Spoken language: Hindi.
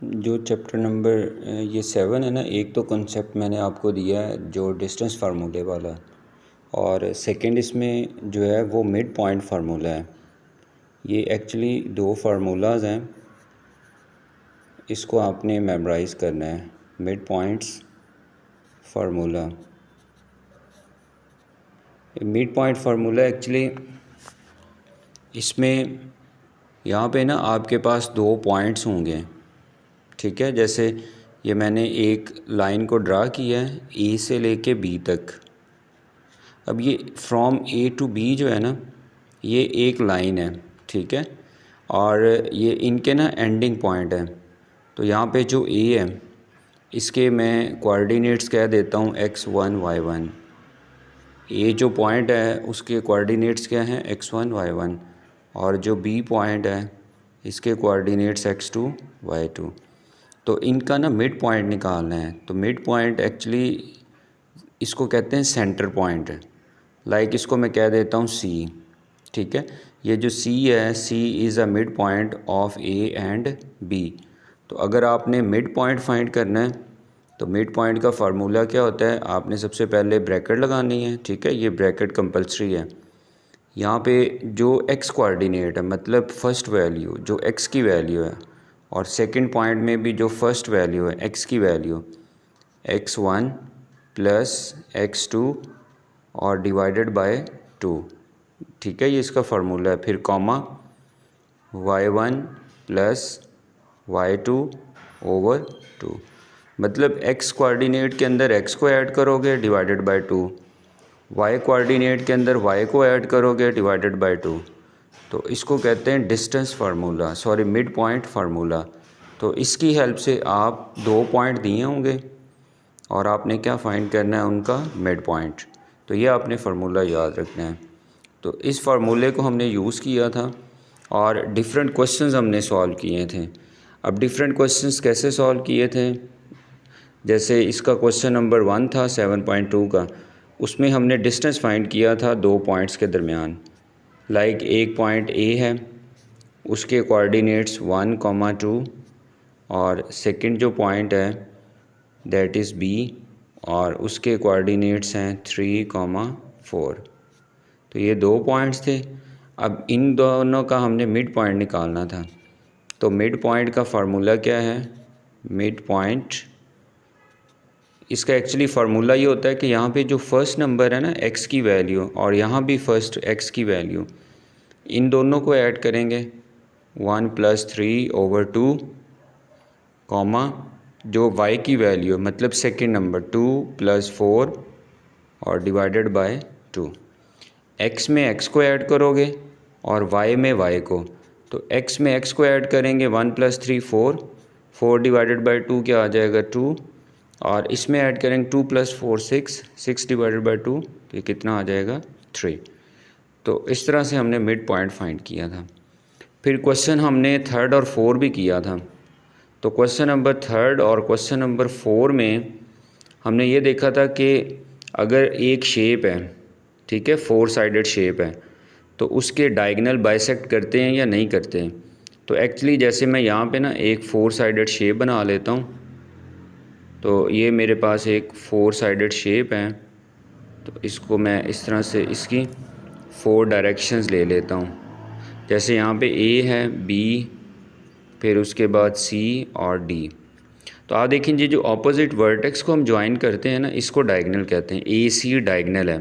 जो चैप्टर नंबर ये 7 है ना, एक तो कॉन्सेप्ट मैंने आपको दिया है जो डिस्टेंस फार्मूले वाला, और सेकंड इसमें जो है वो मिड पॉइंट फार्मूला है। ये एक्चुअली दो फार्मूलाज हैं, इसको आपने मेमोराइज़ करना है। Mid points formula, mid point formula actually इसमें यहाँ पे ना आपके पास दो पॉइंट्स होंगे, ठीक है। जैसे ये मैंने एक लाइन को ड्रा किया है ए से लेके बी तक। अब ये फ्रॉम ए टू बी जो है ना, ये एक लाइन है, ठीक है, और ये इनके ना एंडिंग पॉइंट है। तो यहाँ पे जो ए है इसके मैं कोऑर्डिनेट्स कह देता हूँ x1 y1। ए जो पॉइंट है उसके कोऑर्डिनेट्स क्या हैं x1 y1, और जो बी पॉइंट है इसके कोऑर्डिनेट्स x2 y2। तो इनका ना मिड पॉइंट निकालना है। तो मिड पॉइंट एक्चुअली इसको कहते हैं सेंटर पॉइंट। लाइक इसको मैं कह देता हूँ सी, ठीक है। ये जो सी है, C is a mid point of A and B. तो अगर आपने मिड पॉइंट फाइंड करना है तो मिड पॉइंट का फार्मूला क्या होता है, आपने सबसे पहले ब्रैकेट लगानी है, ठीक है। ये ब्रैकेट कंपलसरी है। यहाँ पे जो एक्स कोऑर्डिनेट है, मतलब फ़र्स्ट वैल्यू जो एक्स की वैल्यू है, और सेकंड पॉइंट में भी जो फर्स्ट वैल्यू है एक्स की वैल्यू, x1 प्लस x2 और डिवाइडेड बाय 2, ठीक है। ये इसका फार्मूला है। फिर comma y1 plus y2 over 2, मतलब x कोऑर्डिनेट के अंदर x को ऐड करोगे डिवाइडेड बाय 2, y कोऑर्डिनेट के अंदर y को ऐड करोगे डिवाइडेड बाय 2। तो इसको कहते हैं distance formula, sorry mid point formula. तो इसकी हेल्प से आप दो पॉइंट दिए होंगे और आपने क्या फाइंड करना है, उनका मिड पॉइंट। तो ये आपने फार्मूला याद रखना है। तो इस फार्मूले को हमने यूज़ किया था और डिफरेंट क्वेश्चंस हमने सॉल्व किए थे। अब डिफरेंट क्वेश्चंस कैसे सॉल्व किए थे, जैसे इसका क्वेश्चन नंबर 1 था 7.2 का, उसमें हमने डिस्टेंस फाइंड किया था दो पॉइंट्स के दरमियान। लाइक एक पॉइंट ए है, उसके कोऑर्डिनेट्स 1, 2, और सेकंड जो पॉइंट है दैट इज़ बी, और उसके कोऑर्डिनेट्स हैं 3, 4। तो ये दो पॉइंट्स थे। अब इन दोनों का हमने मिड पॉइंट निकालना था। तो मिड पॉइंट का फार्मूला क्या है, मिड पॉइंट, इसका एक्चुअली फार्मूला ये होता है कि यहाँ पे जो फर्स्ट नंबर है ना x की वैल्यू, और यहाँ भी फर्स्ट x की वैल्यू, इन दोनों को ऐड करेंगे 1 + 3 ओवर 2, कॉमा जो y की वैल्यू मतलब सेकंड नंबर 2 + 4 और डिवाइडेड बाय 2। x में x को ऐड करोगे और y में y को। तो x में x को ऐड करेंगे 1 + 3 4, 4 डिवाइडेड बाय 2 क्या आ जाएगा 2, और इसमें ऐड करेंगे 2 + 4 6, 6 डिवाइडेड बाय 2 तो ये कितना आ जाएगा 3। तो इस तरह से हमने मिड पॉइंट फाइंड किया था। फिर क्वेश्चन हमने थर्ड और 4 भी किया था। तो क्वेश्चन नंबर 3 और क्वेश्चन नंबर 4 में हमने ये देखा था कि अगर एक शेप है, ठीक है, 4 साइडेड शेप है, तो उसके डायगोनल बाइसेक्ट करते हैं या नहीं करते हैं। तो एक्चुअली जैसे मैं यहाँ पे ना एक 4 साइडेड शेप बना लेता हूँ। तो ये मेरे पास एक 4 साइडेड शेप है, तो इसको मैं इस तरह से इसकी 4 डायरेक्शंस ले लेता हूँ। जैसे यहाँ पे ए है, बी, फिर उसके बाद सी और डी। तो आप देखें, जो ऑपोजिट वर्टेक्स को हम ज्वाइन करते हैं ना, इसको डायगोनल कहते हैं। ए सी डायगोनल है।